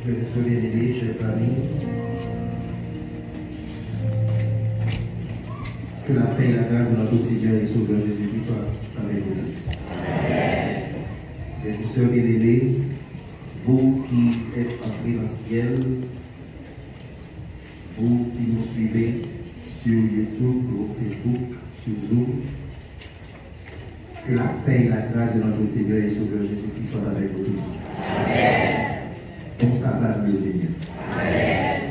Frères et sœurs bien-aimés, chers amis, que la paix et la grâce de notre Seigneur et Sauveur Jésus-Christ soient avec vous tous. Frères et sœurs bien-aimés, vous qui êtes en présentiel, vous qui nous suivez sur YouTube ou Facebook, sur Zoom, que la paix et la grâce de notre Seigneur et Sauveur Jésus-Christ soient avec vous tous. Amen. Bon sabbat dans le Seigneur. Amen.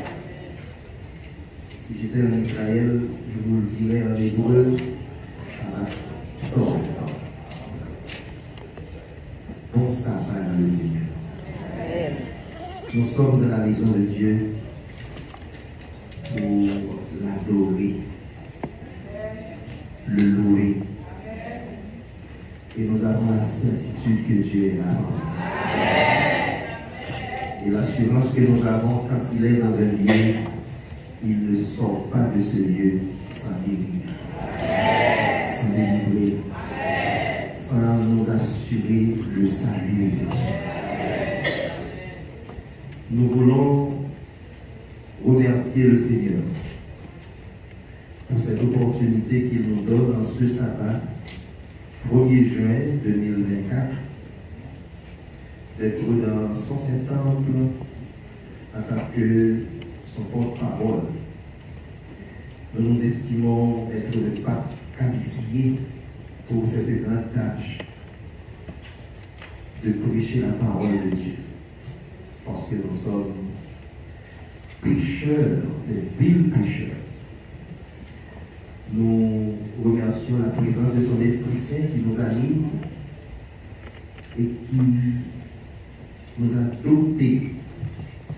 Si j'étais en Israël, je vous le dirais en hébreu, Shabbat Tov. Bon sabbat dans le Seigneur. Amen. Nous sommes dans la maison de Dieu pour l'adorer, le louer. Et nous avons la certitude que Dieu est là. Et l'assurance que nous avons quand il est dans un lieu, il ne sort pas de ce lieu sans guérir, sans délivrer, sans nous assurer le salut. Nous voulons remercier le Seigneur pour cette opportunité qu'il nous donne en ce sabbat, 1er juin 2024, d'être dans son Saint-Temple en tant que son porte-parole. Nous nous estimons être le pape qualifié pour cette grande tâche de prêcher la parole de Dieu. Parce que nous sommes pécheurs, des vils pécheurs. Nous remercions la présence de son Esprit Saint qui nous anime et qui nous a dotés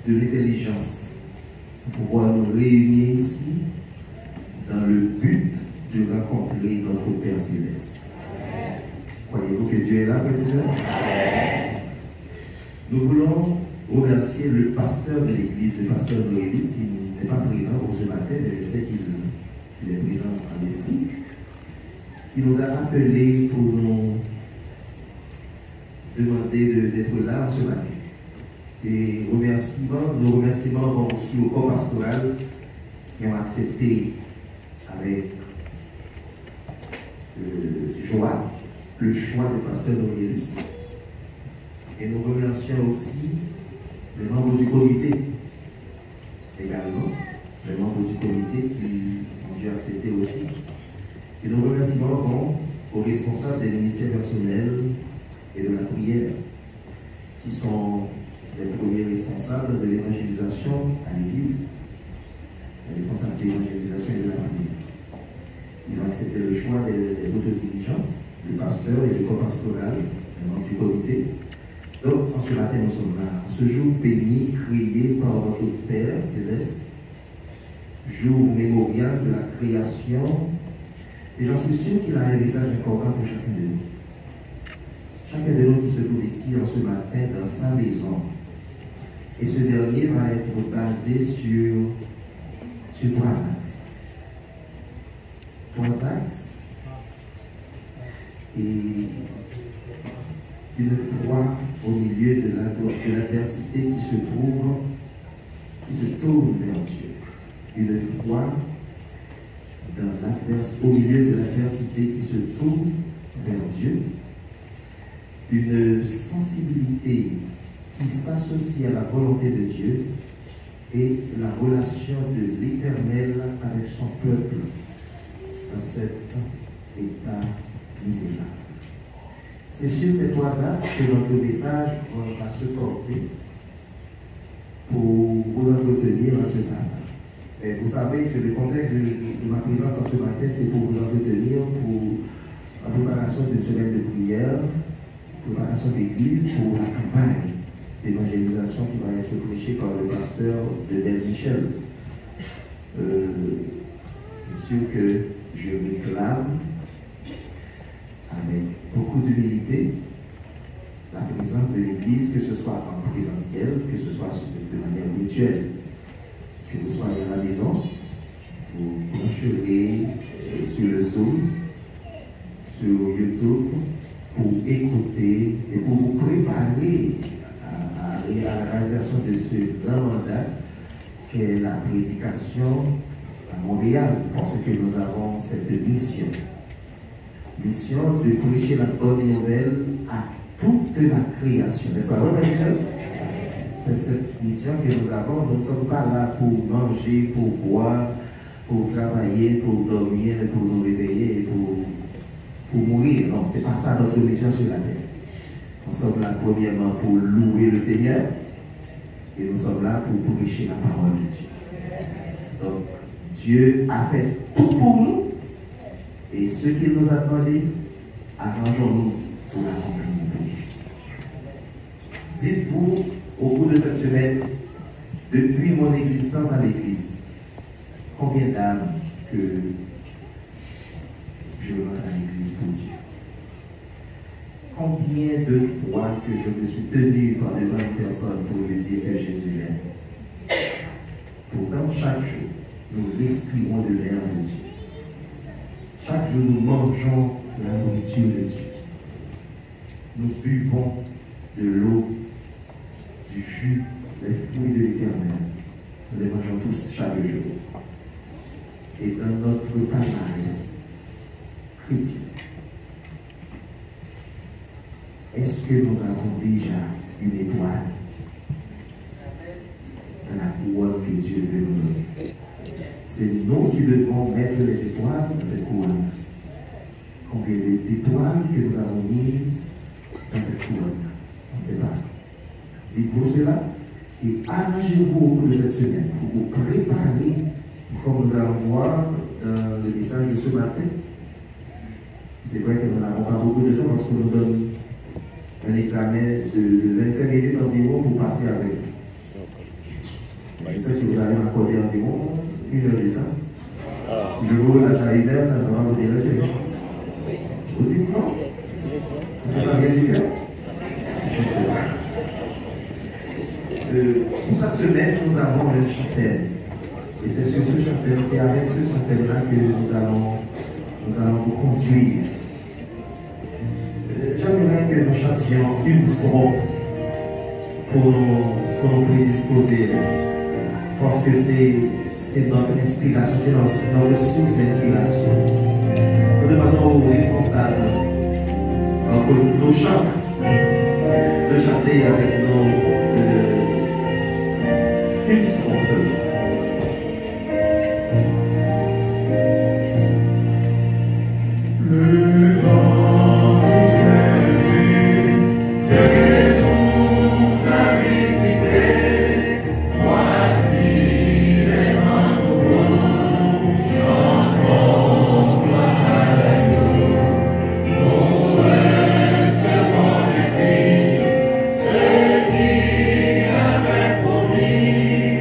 de l'intelligence pour pouvoir nous réunir ici dans le but de rencontrer notre Père Céleste. Croyez-vous que Dieu est là, frères et sœurs? Nous voulons remercier le pasteur de l'église, le pasteur Noélis, qui n'est pas présent pour ce matin, mais je sais qu'il est présent en esprit, qui nous a appelés pour nous demander d'être là ce matin. Et nos remerciements vont aussi au corps pastoral qui ont accepté avec joie le choix du pasteur Noélis. Et nous remercions aussi les membres du comité, également, les membres du comité qui ont dû accepter aussi. Et nos remerciements vont aux responsables des ministères personnels et de la prière, qui sont les premiers responsables de l'évangélisation à l'Église, les responsables de l'évangélisation et de la prière. Ils ont accepté le choix des autres dirigeants, le pasteur et le corps pastoral, les membres du comité. Donc, en ce matin, nous sommes là. Ce jour béni, créé par notre Père Céleste, jour mémorial de la création, et j'en suis sûr qu'il a un message important pour chacun de nous. Chacun de nous qui se trouve ici en ce matin dans sa maison. Et ce dernier va être basé sur sur trois axes. Trois axes. Et une foi au milieu de l'adversité qui se tourne vers Dieu. Une foi au milieu de l'adversité qui se tourne vers Dieu. Une sensibilité qui s'associe à la volonté de Dieu et la relation de l'Éternel avec son peuple dans cet état misérable. C'est sur ces trois axes que notre message va se porter pour vous entretenir en ce sabbat. Et vous savez que le contexte de ma présence en ce matin, c'est pour vous entretenir en préparation d'une semaine de prière, préparation d'église pour la campagne d'évangélisation qui va être prêchée par le pasteur de Del Michel. C'est sûr que je réclame avec beaucoup d'humilité la présence de l'Église, que ce soit en présentiel, que ce soit de manière virtuelle. Que vous soyez à la maison, vous brancherez sur le Zoom, sur YouTube, pour écouter et pour vous préparer à la réalisation de ce grand mandat qu'est la prédication à Montréal, parce que nous avons cette mission de prêcher la bonne nouvelle à toute la création. N'est-ce pas vrai, Michel? C'est cette mission que nous avons. Nous ne sommes pas là pour manger, pour boire, pour travailler, pour dormir, pour nous réveiller, pour mourir. Non, ce n'est pas ça notre mission sur la terre. Nous sommes là premièrement pour louer le Seigneur et nous sommes là pour prêcher la parole de Dieu. Donc, Dieu a fait tout pour nous et ce qu'il nous a demandé, arrangeons-nous pour l'accomplir pour lui. Dites-vous, au cours de cette semaine, depuis mon existence à l'Église, combien d'âmes que je rentre à l'Église pour Dieu? Combien de fois que je me suis tenu par devant une personne pour lui dire que Jésus l'aime? Pourtant, chaque jour, nous respirons de l'air de Dieu. Chaque jour, nous mangeons la nourriture de Dieu. Nous buvons de l'eau, du jus, les fruits de l'Éternel. Nous les mangeons tous chaque jour. Et dans notre palmarès chrétien, est-ce que nous avons déjà une étoile dans la couronne que Dieu veut nous donner? C'est nous qui devons mettre les étoiles dans cette couronne. Combien d'étoiles que nous avons mises dans cette couronne? On ne sait pas. Dites-vous cela et arrangez-vous au cours de cette semaine pour vous préparer, comme nous allons voir dans le message de ce matin. C'est vrai que nous n'avons pas beaucoup de temps parce qu'on nous donne un examen de 25 minutes environ pour passer avec vous. Je sais que vous allez m'accorder environ 1 heure de temps. Si je vous relâche à 1 heure, ça ne va pas vous déranger. Vous dites non? Est-ce que ça vient du cœur? Je ne sais pas. Pour cette semaine, nous avons un chantème. Et c'est sur ce chantème, c'est avec ce chantème-là que nous allons vous conduire. J'aimerais que nous chantions une strophe pour nous prédisposer. Parce que c'est notre inspiration, c'est notre source d'inspiration. Nous demandons aux responsables, entre nos chants, de chanter avec nous une strophe seulement. Ce qui avait promis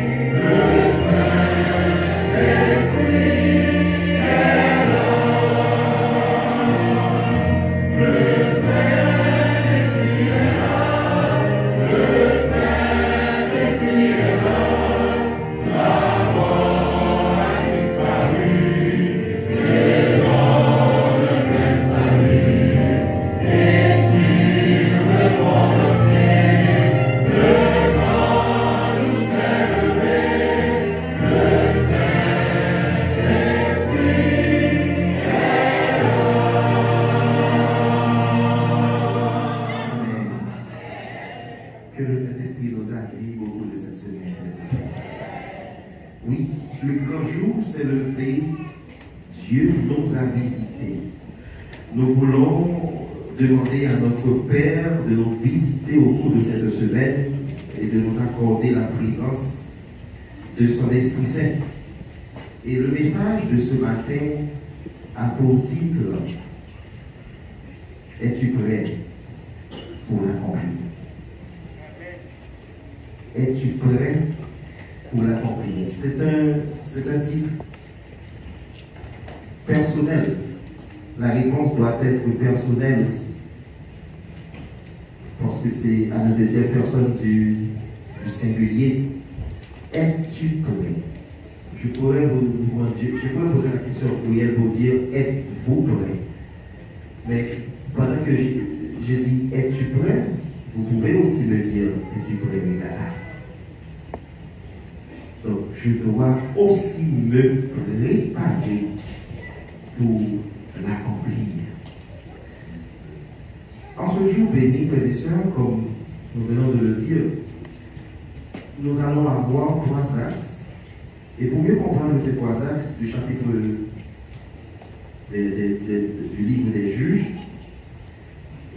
grand jour s'est levé, Dieu nous a visités. Nous voulons demander à notre Père de nous visiter au cours de cette semaine et de nous accorder la présence de son Esprit Saint. Et le message de ce matin a pour titre « Es-tu prêt pour l'accomplir ?» Es-tu prêt pour l'accomplir? C'est un titre personnel. La réponse doit être personnelle aussi. Parce que c'est à la deuxième personne du singulier. Es-tu prêt? Je pourrais poser la question au pluriel pour dire êtes-vous prêt? Mais pendant que j'ai dit es-tu prêt, vous pouvez aussi me dire es-tu prêt, Régala? Donc je dois aussi me préparer pour l'accomplir. En ce jour béni, frères et sœurs, comme nous venons de le dire, nous allons avoir trois axes. Et pour mieux comprendre ces trois axes du chapitre du livre des Juges,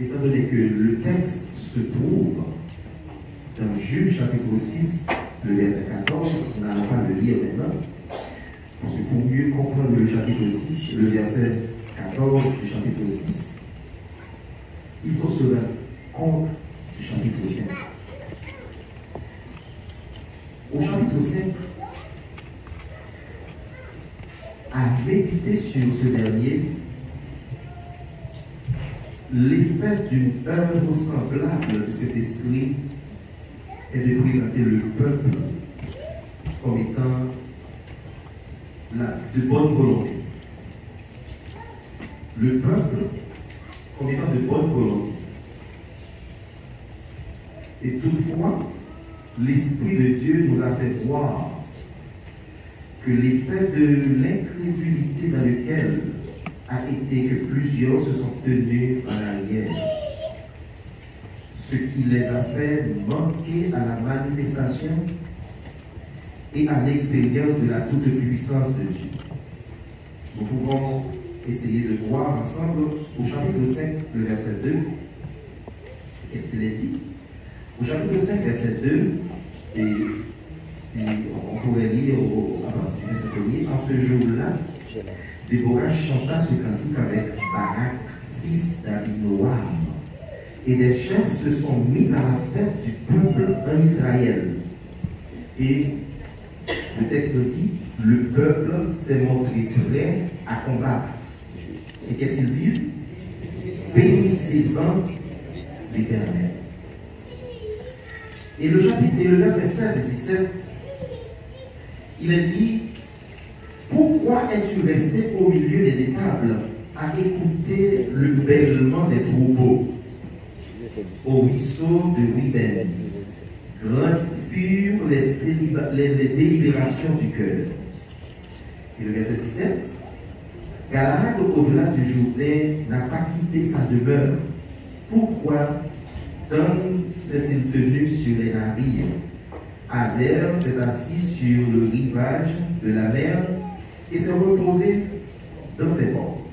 étant donné que le texte se trouve dans Juges chapitre 6, le verset 14, nous n'allons pas le lire maintenant, parce que pour mieux comprendre le chapitre 6, le verset 14 du chapitre 6, il faut se rendre compte du chapitre 5. Au chapitre 5, à méditer sur ce dernier, l'effet d'une œuvre semblable de cet esprit est de présenter le peuple comme étant de bonne volonté. Le peuple comme étant de bonne volonté. Et toutefois, l'Esprit de Dieu nous a fait voir que l'effet de l'incrédulité dans lequel a été que plusieurs se sont tenus en arrière, ce qui les a fait manquer à la manifestation et à l'expérience de la toute-puissance de Dieu. Nous pouvons essayer de voir ensemble au chapitre 5, le verset 2. Qu'est-ce qu'il est dit? Au chapitre 5, verset 2, et si on pourrait lire à partir du verset 1er, en ce jour-là, Déborah chanta ce cantique avec Barak, fils d'Abinoam. Et des chefs se sont mis à la fête du peuple en Israël. Et le texte nous dit, le peuple s'est montré prêt à combattre. Et qu'est-ce qu'ils disent? Bénissez-en l'Éternel. Et le verset 16 et 17, il est dit, pourquoi es-tu resté au milieu des étables à écouter le bêlement des troupeaux au ruisseau de Ruben? Grandes furent les délibérations du cœur. Et le verset 17, Galaad, au-delà du Jourdain, n'a pas quitté sa demeure. Pourquoi Dan s'est-il tenu sur les navires? Hazer s'est assis sur le rivage de la mer et s'est reposé dans ses bords.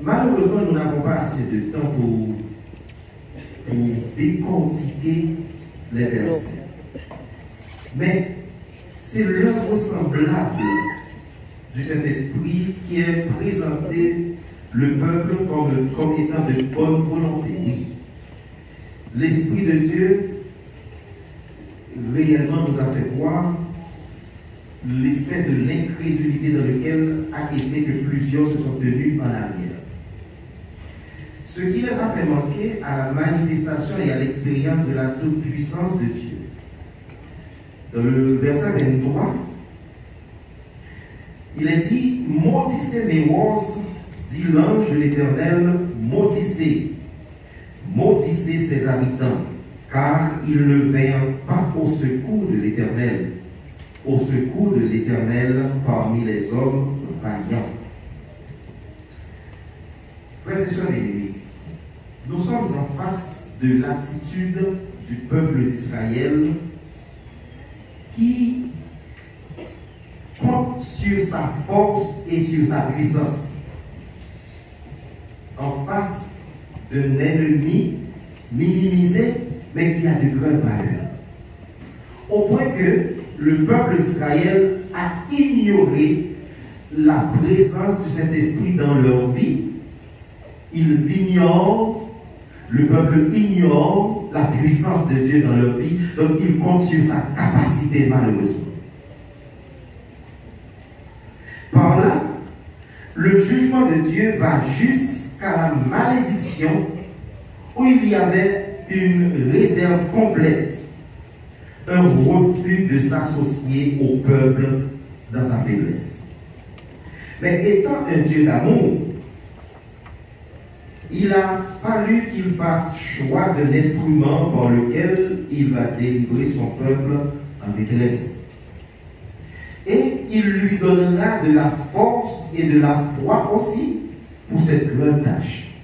Malheureusement, nous n'avons pas assez de temps pour décortiquer les versets. Mais c'est l'œuvre semblable du Saint-Esprit qui est présenté le peuple comme étant de bonne volonté. Oui. L'Esprit de Dieu réellement nous a fait voir l'effet de l'incrédulité dans lequel a été que plusieurs se sont tenus en arrière. Ce qui les a fait manquer à la manifestation et à l'expérience de la toute-puissance de Dieu. Dans le verset 23, il est dit, « Maudissez mes roses, dit l'ange de l'Éternel, maudissez, maudissez ses habitants, car ils ne viennent pas au secours de l'Éternel, au secours de l'Éternel parmi les hommes vaillants. » Frères et sœurs bien-aimés, nous sommes en face de l'attitude du peuple d'Israël qui compte sur sa force et sur sa puissance en face d'un ennemi minimisé, mais qui a de grandes valeurs. Au point que le peuple d'Israël a ignoré la présence du Saint-Esprit dans leur vie. Ils ignorent, le peuple ignore la puissance de Dieu dans leur vie, donc ils comptent sur sa capacité malheureusement. Par là, le jugement de Dieu va jusqu'à la malédiction où il y avait une réserve complète, un refus de s'associer au peuple dans sa faiblesse. Mais étant un Dieu d'amour, il a fallu qu'il fasse choix d'un instrument par lequel il va délivrer son peuple en détresse. Et il lui donnera de la force et de la foi aussi pour cette grande tâche.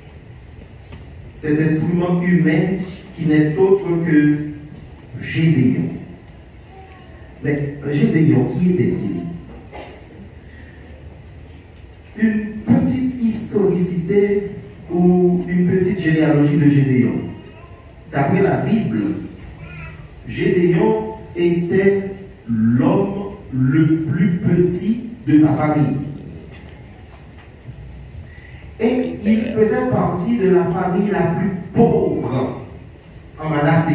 Cet instrument humain qui n'est autre que Gédéon. Mais Gédéon, qui était-il? Une petite historicité ou une petite généalogie de Gédéon. D'après la Bible, Gédéon était l'homme le plus petit de sa famille. Et il faisait partie de la famille la plus pauvre en Manassé.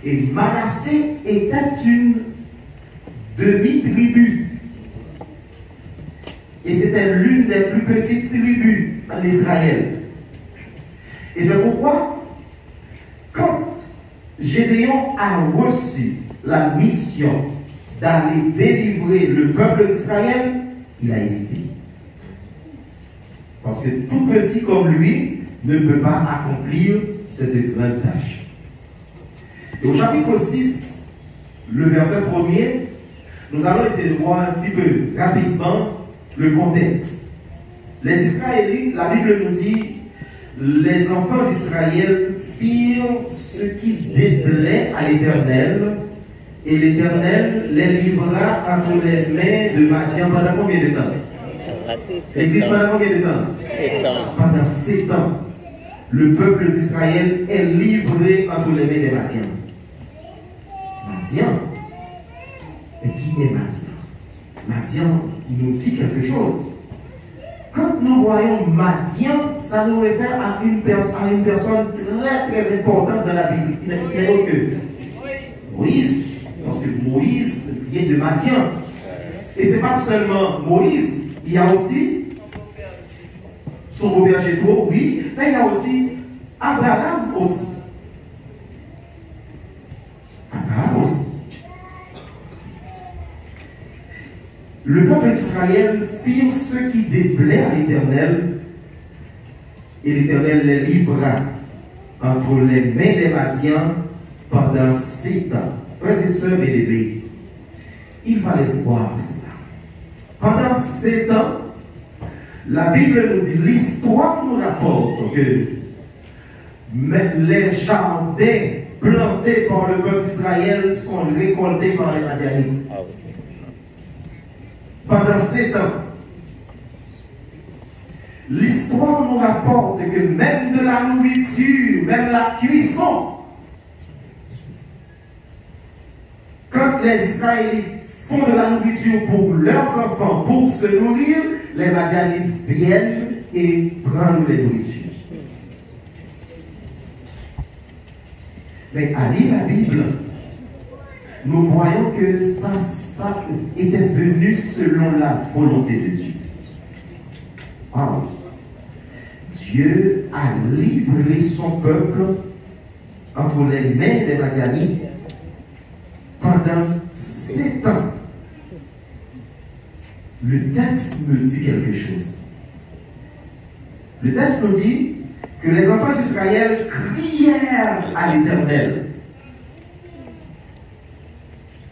Et Manassé était une demi-tribu. Et c'était l'une des plus petites tribus en Israël. Et c'est pourquoi, quand Gédéon a reçu la mission d'aller délivrer le peuple d'Israël, il a hésité. Parce que tout petit comme lui ne peut pas accomplir cette grande tâche. Et au chapitre 6, le verset 1er, nous allons essayer de voir un petit peu rapidement le contexte. Les Israélites, la Bible nous dit, les enfants d'Israël firent ce qui déplaît à l'Éternel, et l'Éternel les livra entre les mains de Madian pendant combien de temps? L'Église pendant combien de temps? 7 ans. Pendant 7 ans. Le peuple d'Israël est livré entre les mains des Madian. Madian? Et qui est Madian? Madian nous dit quelque chose. Quand nous voyons Madian, ça nous réfère à une personne très très importante dans la Bible, qui n'est autre que Moïse. Parce que Moïse vient de Madian. Et ce n'est pas seulement Moïse, il y a aussi son beau-père Jéthro, oui, mais il y a aussi Abraham aussi. Abraham aussi. Le peuple d'Israël fit ce qui déplaît à l'Éternel, et l'Éternel les livra entre les mains des Madians pendant 7 ans. Frères et sœurs bien-aimés, il fallait voir cela. Pendant 7 ans, la Bible nous dit, l'histoire nous rapporte que les jardins plantés par le peuple d'Israël sont récoltés par les Madianites. Pendant 7 ans. L'histoire nous rapporte que même de la nourriture, même la cuisson, quand les Israélites font de la nourriture pour leurs enfants, pour se nourrir, les Madianites viennent et prennent les nourritures. Mais à lire la Bible, nous voyons que ça était venu selon la volonté de Dieu. Wow. Dieu a livré son peuple entre les mains des Madianites pendant 7 ans. Le texte me dit quelque chose. Le texte nous dit que les enfants d'Israël crièrent à l'Éternel.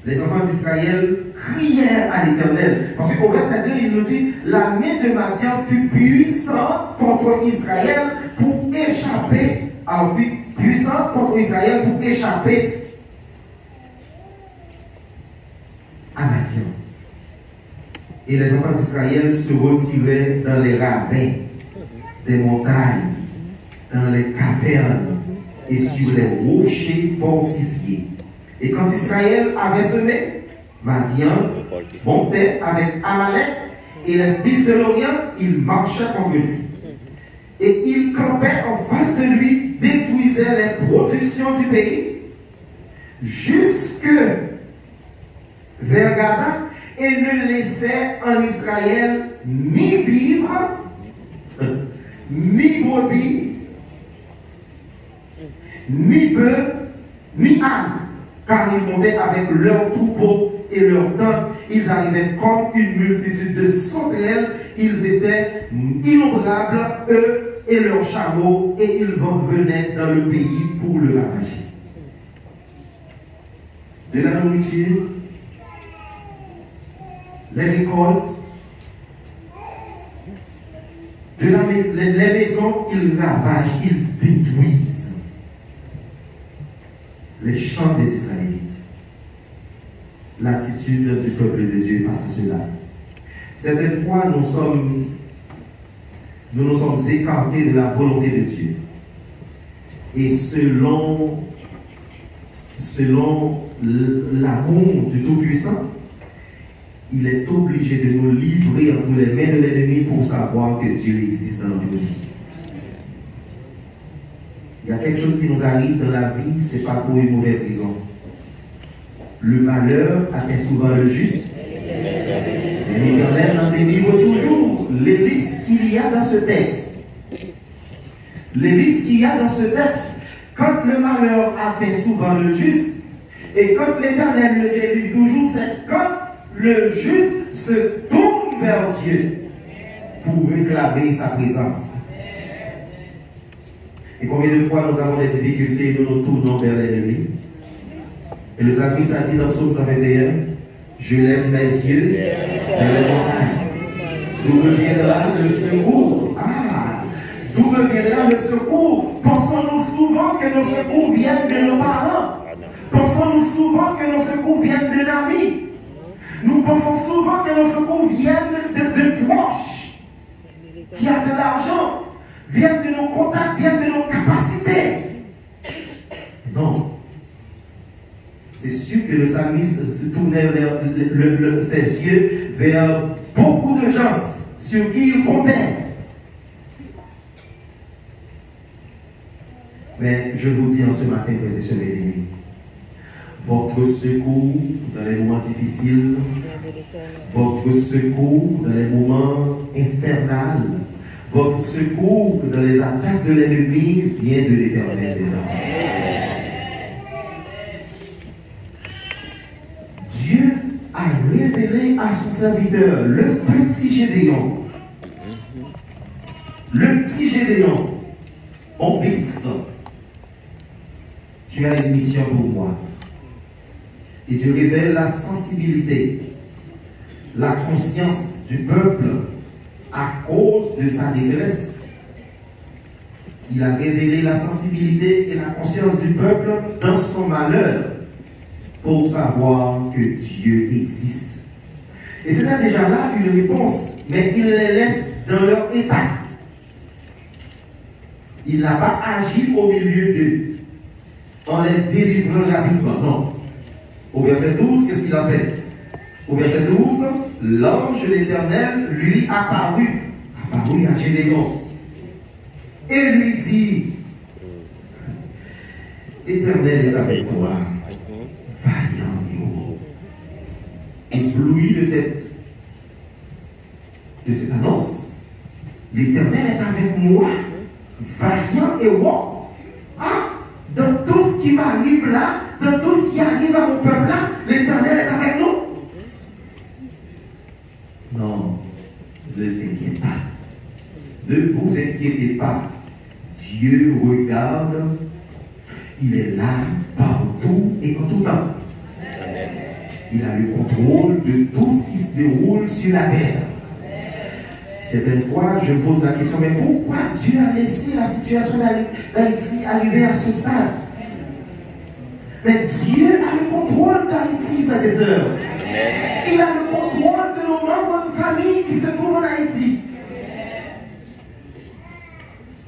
Les enfants d'Israël crièrent à l'Éternel. Parce qu'au verset 2, il nous dit, la main de Madian fut puissante contre Israël pour échapper. Alors, fut puissante contre Israël pour échapper à Madian. Et les enfants d'Israël se retiraient dans les ravins des montagnes, dans les cavernes et sur les rochers fortifiés. Et quand Israël avait semé, Madian montait avec Amalek et les fils de l'Orient, ils marchaient contre lui. Et ils campaient en face de lui, détruisaient les productions du pays, jusque vers Gaza, et ne laissaient en Israël ni vivre, ni brebis, ni bœufs, ni ânes, car ils montaient avec leurs troupeaux et leurs tentes. Ils arrivaient comme une multitude de sauterelles. Ils étaient innombrables, eux et leurs chameaux, et ils venaient dans le pays pour le ravager. De la nourriture, les récoltes, les maisons, ils ravagent, ils détruisent les champs des Israélites. L'attitude du peuple de Dieu face à cela. Certaines fois, nous nous sommes écartés de la volonté de Dieu. Et selon l'amour du Tout-Puissant, il est obligé de nous livrer entre les mains de l'ennemi pour savoir que Dieu existe dans notre vie. Il y a quelque chose qui nous arrive dans la vie, ce n'est pas pour une mauvaise raison. Le malheur atteint souvent le juste. Et l'Éternel en délivre toujours. L'ellipse qu'il y a dans ce texte. L'ellipse qu'il y a dans ce texte, quand le malheur atteint souvent le juste, et quand l'Éternel le délivre toujours, c'est quand le juste se tourne vers Dieu pour réclamer sa présence. Et combien de fois nous avons des difficultés et nous nous tournons vers l'ennemi? Et le psalmiste a dit dans Psaume 121, je lève mes yeux vers les montagnes. D'où me viendra le secours? D'où me viendra le secours? Pensons-nous souvent que nos secours viennent de nos parents? Pensons-nous souvent que nos secours viennent d'un ami? Nous pensons souvent que nos secours viennent de proches qui a de l'argent, viennent de nos contacts, viennent de nos capacités. Non. C'est sûr que le psalmiste se tournait ses yeux vers beaucoup de gens sur qui il comptait. Mais je vous dis en ce matin, frères et sœurs bien-aimés, votre secours dans les moments difficiles, votre secours dans les moments infernals, votre secours dans les attaques de l'ennemi vient de l'Éternel des armées. Dieu a révélé à son serviteur, le petit Gédéon. Le petit Gédéon, mon fils, tu as une mission pour moi. Et Dieu révèle la sensibilité, la conscience du peuple à cause de sa détresse. Il a révélé la sensibilité et la conscience du peuple dans son malheur pour savoir que Dieu existe. Et c'est là déjà là une réponse, mais il les laisse dans leur état. Il n'a pas agi au milieu d'eux en les délivrant rapidement, non. Au verset 12, qu'est-ce qu'il a fait? Au verset 12, l'ange de l'Éternel lui apparut à Gédéon et lui dit, l'Éternel est avec toi, vaillant héros. Ébloui de cette annonce, l'Éternel est avec moi, vaillant héros. Dans tout ce qui m'arrive là, dans tout ce qui arrive à mon peuple là, l'Éternel est avec nous. Non, ne t'inquiète pas. Ne vous inquiétez pas. Dieu regarde. Il est là partout et en tout temps. Il a le contrôle de tout ce qui se déroule sur la terre. Certaines fois, je me pose la question, mais pourquoi Dieu a laissé la situation d'Haïti arriver à ce stade? Mais Dieu a le contrôle d'Haïti, frères et sœurs. Il a le contrôle de nos membres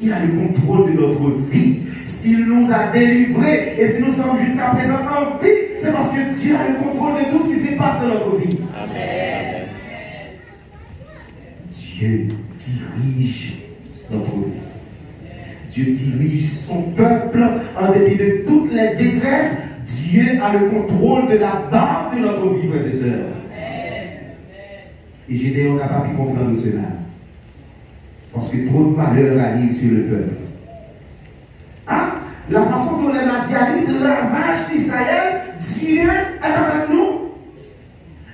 il a le contrôle de notre vie. S'il nous a délivrés et si nous sommes jusqu'à présent en vie, c'est parce que Dieu a le contrôle de tout ce qui se passe dans notre vie. Amen. Dieu dirige notre vie. Dieu dirige son peuple en dépit de toutes les détresses. Dieu a le contrôle de la barre de notre vie, frères et sœurs. Et Gédéon n'a pas pu comprendre cela. Parce que trop de malheur arrive sur le peuple. Ah, la façon dont les Madianites ravagent d'Israël, Dieu est avec nous.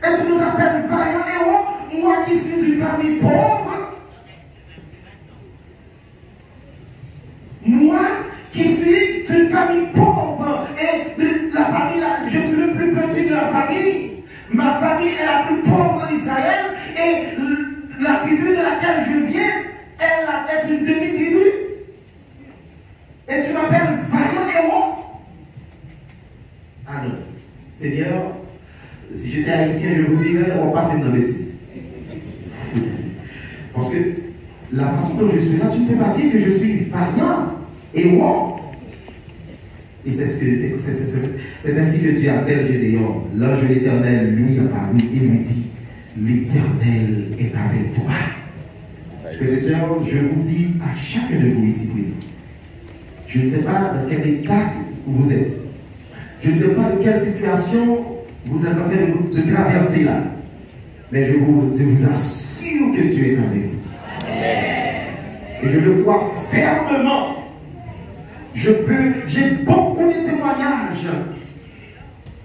Et tu nous appelles vaillants héros, moi qui suis d'une famille pauvre. Moi qui suis d'une famille pauvre et de la famille, je suis le plus petit de la famille. Ma famille est la plus pauvre d'Israël et la tribu de laquelle je viens, elle est une demi-tribu. Et tu m'appelles vaillant héros? Ah non. Seigneur, si j'étais haïtien, je vous dirais, on passe une bêtise. Parce que la façon dont je suis là, tu ne peux pas dire que je suis vaillant héros. Et c'est ainsi que Dieu appelle Gédéon. L'ange de l'Éternel lui apparut et lui dit, l'Éternel est avec toi. Frères et sœurs, je vous dis à chacun de vous ici présents, je ne sais pas dans quel état vous êtes. Je ne sais pas de quelle situation vous êtes en train de traverser là. Mais je vous assure que Dieu est avec vous. Et je le crois fermement. J'ai beaucoup de témoignages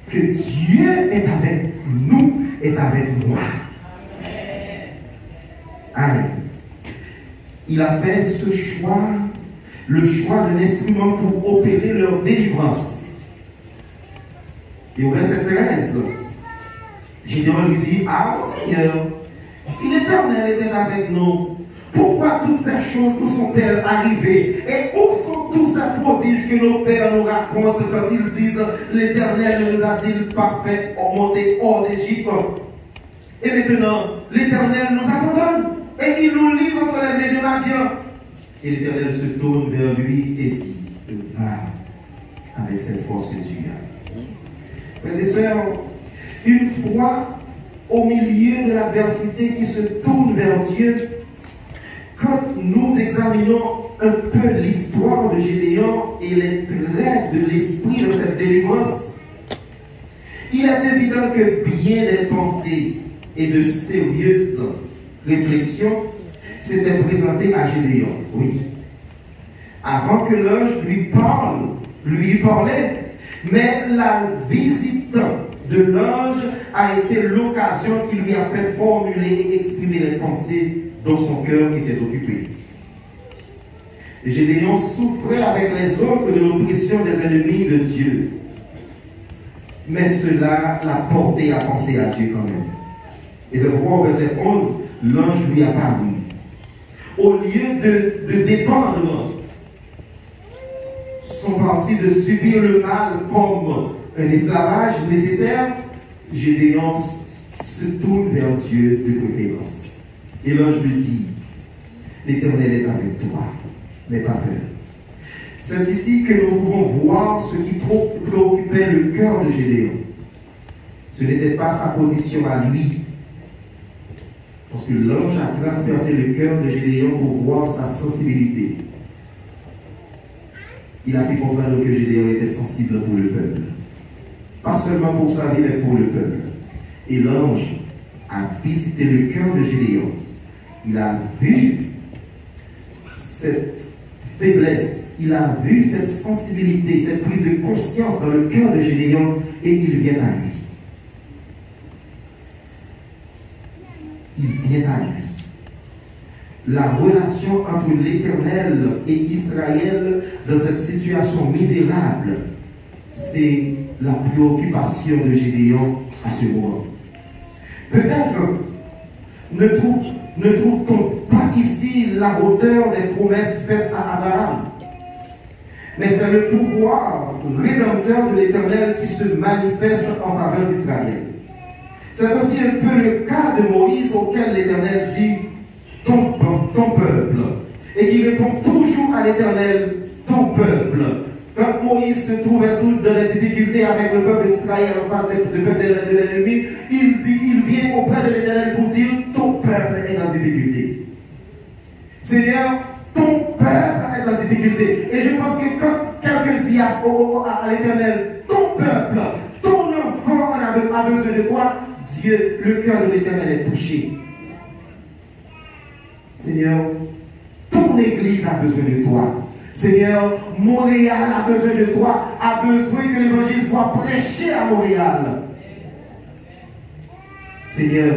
que Dieu est avec nous, est avec moi. Amen. Il a fait ce choix, le choix d'un instrument pour opérer leur délivrance. Et au verset 13, Gédéon lui dit, ah mon Seigneur, si l'Éternel était avec nous, pourquoi toutes ces choses nous sont-elles arrivées? Et où sont tous ces prodiges que nos pères nous racontent quand ils disent l'Éternel ne nous a-t-il pas fait monter hors d'Égypte? Et maintenant, l'Éternel nous abandonne et il nous livre entre les mains de Madian. Et l'Éternel se tourne vers lui et dit, va avec cette force que tu as. Frères et sœurs, une fois au milieu de l'adversité qui se tourne vers Dieu, quand nous examinons un peu l'histoire de Gédéon et les traits de l'esprit de cette délivrance, il est évident que bien des pensées et de sérieuses réflexions s'étaient présentées à Gédéon. Oui. Avant que l'ange lui parlait, mais la visite de l'ange a été l'occasion qui lui a fait formuler et exprimer les pensées dont son cœur était occupé. Gédéon souffrait avec les autres de l'oppression des ennemis de Dieu. Mais cela l'a porté à penser à Dieu quand même. Et c'est pourquoi au verset 11, l'ange lui apparut. Au lieu de dépendre son parti de subir le mal comme un esclavage nécessaire, Gédéon se tourne vers Dieu de préférence. Et l'ange lui dit, l'Éternel est avec toi, n'aie pas peur. C'est ici que nous pouvons voir ce qui préoccupait le cœur de Gédéon. Ce n'était pas sa position à lui, parce que l'ange a transpercé le cœur de Gédéon pour voir sa sensibilité. Il a pu comprendre que Gédéon était sensible pour le peuple. Pas seulement pour sa vie, mais pour le peuple. Et l'ange a visité le cœur de Gédéon. Il a vu cette faiblesse, il a vu cette sensibilité, cette prise de conscience dans le cœur de Gédéon et il vient à lui. Il vient à lui. La relation entre l'Éternel et Israël dans cette situation misérable, c'est la préoccupation de Gédéon à ce moment. Peut-être ne trouve-t-on pas ici la hauteur des promesses faites à Abraham, mais c'est le pouvoir rédempteur de l'Éternel qui se manifeste en faveur d'Israël. C'est aussi un peu le cas de Moïse auquel l'Éternel dit ton peuple et qui répond toujours à l'Éternel, ton peuple. Quand Moïse se trouvait tout dans les difficultés avec le peuple d'Israël en face du peuple de l'ennemi, il vient auprès de l'Éternel pour dire, ton peuple est en difficulté. Seigneur, ton peuple est en difficulté. Et je pense que quand quelqu'un dit à l'Éternel, ton peuple, ton enfant a besoin de toi, Dieu, le cœur de l'Éternel est touché. Seigneur, ton Église a besoin de toi. Seigneur, Montréal a besoin de toi, a besoin que l'évangile soit prêché à Montréal. Seigneur,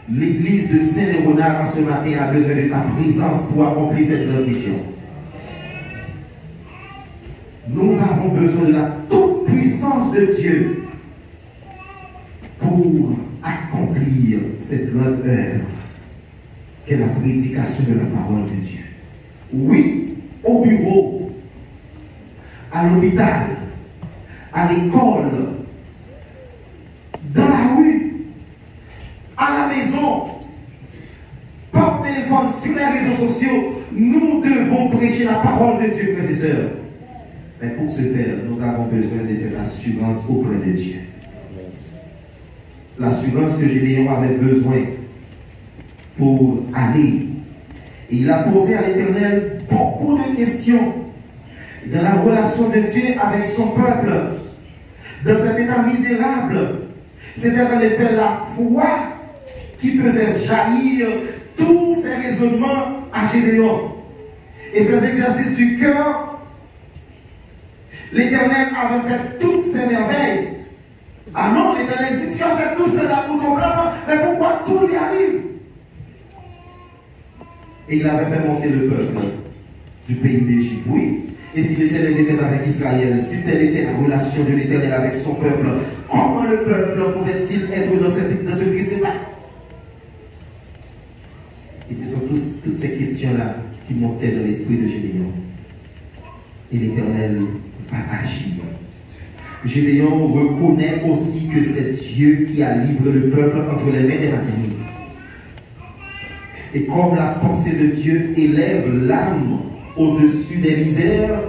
l'église de Saint-Léonard en ce matin a besoin de ta présence pour accomplir cette grande mission. Nous avons besoin de la toute puissance de Dieu pour accomplir cette grande œuvre qu'est la prédication de la parole de Dieu. Oui, au bureau, à l'hôpital, à l'école, dans la rue, à la maison, par téléphone, sur les réseaux sociaux, nous devons prêcher la parole de Dieu, frères et sœurs. Mais pour ce faire, nous avons besoin de cette assurance auprès de Dieu. L'assurance que Gédéon avait besoin pour aller. Et il a posé à l'Éternel beaucoup de questions dans la relation de Dieu avec son peuple, dans cet état misérable. C'était en effet la foi qui faisait jaillir tous ces raisonnements à Gédéon. Et ces exercices du cœur, l'Éternel avait fait toutes ces merveilles. Ah non, l'Éternel, si tu as fait tout cela pour ton peuple, mais pourquoi tout lui arrive? Et il avait fait monter le peuple du pays d'Égypte. Oui. Et si l'Éternel était avec Israël, si telle était la relation de l'Éternel avec son peuple, comment le peuple pouvait-il être dans ce triste état? Et ce sont toutes ces questions-là qui montaient dans l'esprit de Gédéon. Et l'Éternel va agir. Gédéon reconnaît aussi que c'est Dieu qui a livré le peuple entre les mains des Madianites. Et comme la pensée de Dieu élève l'âme au-dessus des misères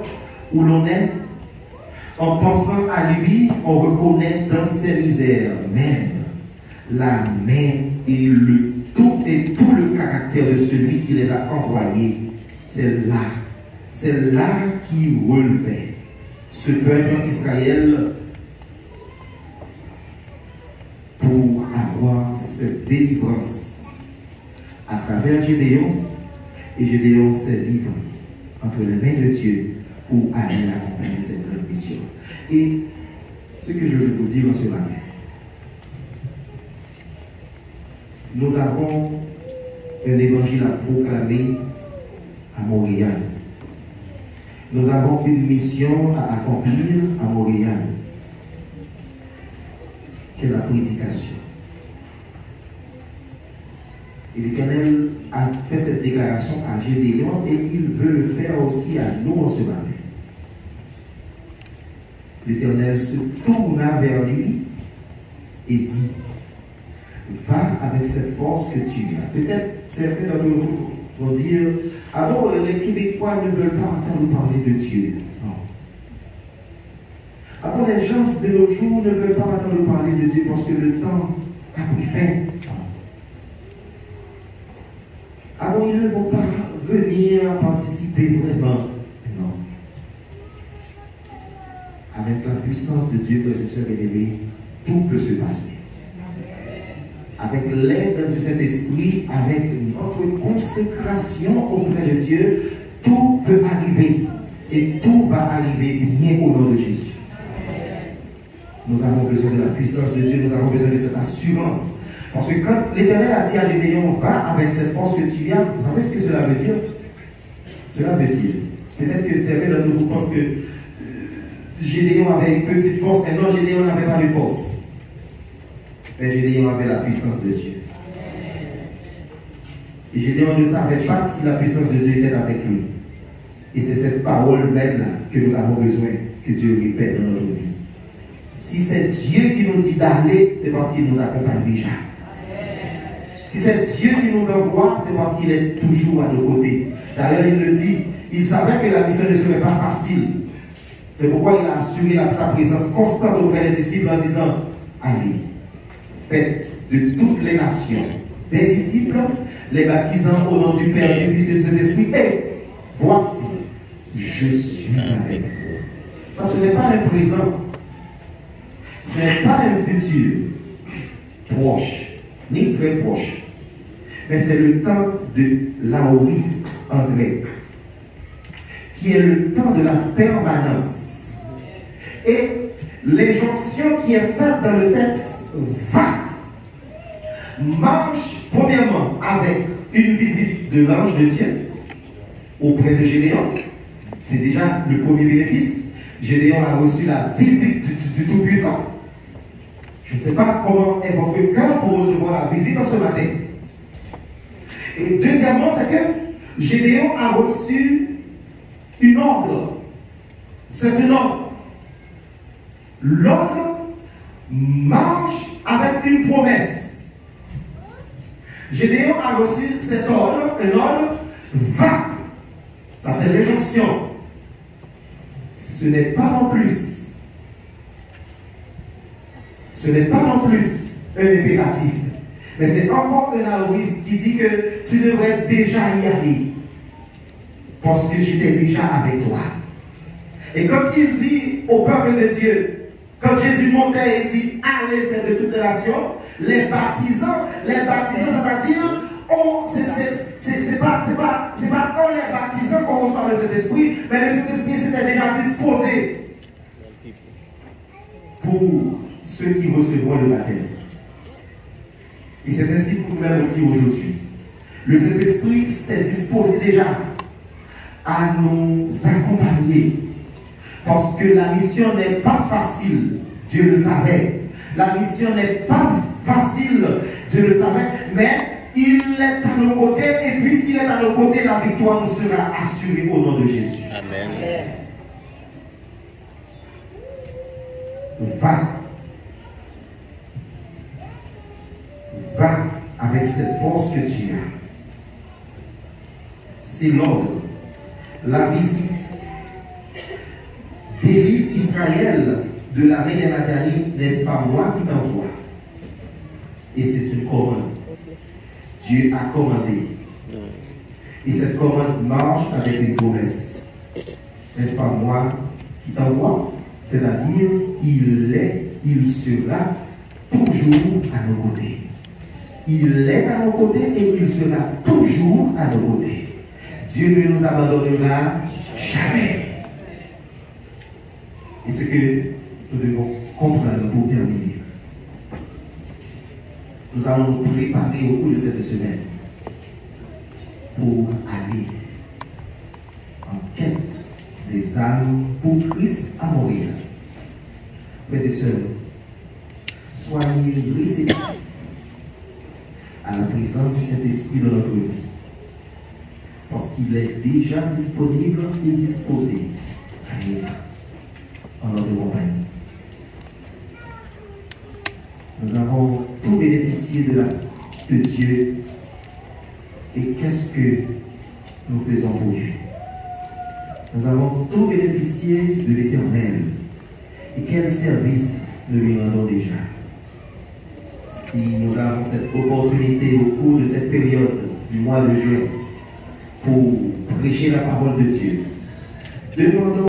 où l'on est, en pensant à lui, on reconnaît dans ses misères même la main et tout le caractère de celui qui les a envoyés. C'est là qui relevait ce peuple Israël pour avoir cette délivrance à travers Gédéon. Et Gédéon s'est livré entre les mains de Dieu pour aller accomplir cette grande mission. Et ce que je veux vous dire en ce matin, nous avons un évangile à proclamer à Montréal. Nous avons une mission à accomplir à Montréal, qui est la prédication. Et l'Éternel a fait cette déclaration à Gédéon et il veut le faire aussi à nous en ce matin. L'Éternel se tourna vers lui et dit, va avec cette force que tu as. Peut-être certains d'entre vous vont dire, ah bon, les Québécois ne veulent pas entendre parler de Dieu. Non. Ah bon, les gens de nos jours ne veulent pas entendre parler de Dieu parce que le temps a pris fin. Non. Ah bon, ils ne vont pas venir participer vraiment. Non. Avec la puissance de Dieu, frères et sœurs bien-aimés, tout peut se passer. Avec l'aide du Saint-Esprit, avec notre consécration auprès de Dieu, tout peut arriver. Et tout va arriver bien au nom de Jésus. Nous avons besoin de la puissance de Dieu, nous avons besoin de cette assurance. Parce que quand l'Éternel a dit à Gédéon, va avec cette force que tu as, vous savez ce que cela veut dire? Cela veut dire, peut-être que certains d'entre vous pensent que Gédéon avait une petite force, mais non, Gédéon n'avait pas de force. Mais Gédéon avait la puissance de Dieu. Et Gédéon ne savait pas si la puissance de Dieu était avec lui. Et c'est cette parole même là que nous avons besoin que Dieu répète dans notre vie. Si c'est Dieu qui nous dit d'aller, c'est parce qu'il nous accompagne déjà. Si c'est Dieu qui nous envoie, c'est parce qu'il est toujours à nos côtés. D'ailleurs, il le dit, il savait que la mission ne serait pas facile. C'est pourquoi il a assuré sa présence constante auprès des disciples en disant, allez, faites de toutes les nations des disciples, les baptisant au nom du Père, du Fils et du Saint-Esprit. Et voici, je suis avec vous. Ça, ce n'est pas un présent. Ce n'est pas un futur proche, ni très proche. Mais c'est le temps de l'aoriste en grec, qui est le temps de la permanence. Et l'injonction qui est faite dans le texte va, marche premièrement avec une visite de l'ange de Dieu auprès de Gédéon. C'est déjà le premier bénéfice. Gédéon a reçu la visite du Tout-Puissant. Je ne sais pas comment est votre cœur pour recevoir la visite en ce matin. Et deuxièmement, c'est que Gédéon a reçu une ordre. C'est un ordre. L'ordre marche avec une promesse. Gédéon a reçu cet ordre, un ordre, va. Ça, c'est l'injonction. Ce n'est pas non plus. Ce n'est pas non plus un impératif. Mais c'est encore un aoriste qui dit que tu devrais déjà y aller. Parce que j'étais déjà avec toi. Et comme il dit au peuple de Dieu, quand Jésus montait et dit allez faire de toutes les nations, les baptisants, c'est-à-dire, c'est pas on les baptisants qu'on reçoit le Saint-Esprit, mais le Saint-Esprit s'était déjà disposé pour ceux qui recevront le baptême. Et c'est ainsi pour nous-mêmes aussi aujourd'hui. Le Saint-Esprit s'est disposé déjà à nous accompagner. Parce que la mission n'est pas facile, Dieu le savait. La mission n'est pas facile, Dieu le savait, mais il est à nos côtés, et puisqu'il est à nos côtés, la victoire nous sera assurée au nom de Jésus. Amen. Va avec cette force que tu as. C'est l'ordre. La visite délivre Israël de la main des Madianites, n'est-ce pas moi qui t'envoie? Et c'est une commande. Dieu a commandé. Et cette commande marche avec une promesse. N'est-ce pas moi qui t'envoie? C'est-à-dire, il sera toujours à nos côtés. Il est à nos côtés et il sera toujours à nos côtés. Dieu ne nous abandonnera jamais. Et ce que nous devons comprendre pour terminer, nous allons nous préparer au cours de cette semaine pour aller en quête des âmes pour Christ à Montréal. Frères et sœurs, soyez réceptifs à la présence du Saint-Esprit dans notre vie, parce qu'il est déjà disponible et disposé à être en notre compagnie. Nous avons tout bénéficié de Dieu. Et qu'est-ce que nous faisons pour lui? Nous avons tout bénéficié de l'Éternel. Et quel service nous lui rendons déjà? Si nous avons cette opportunité au cours de cette période du mois de juin pour prêcher la parole de Dieu, demandons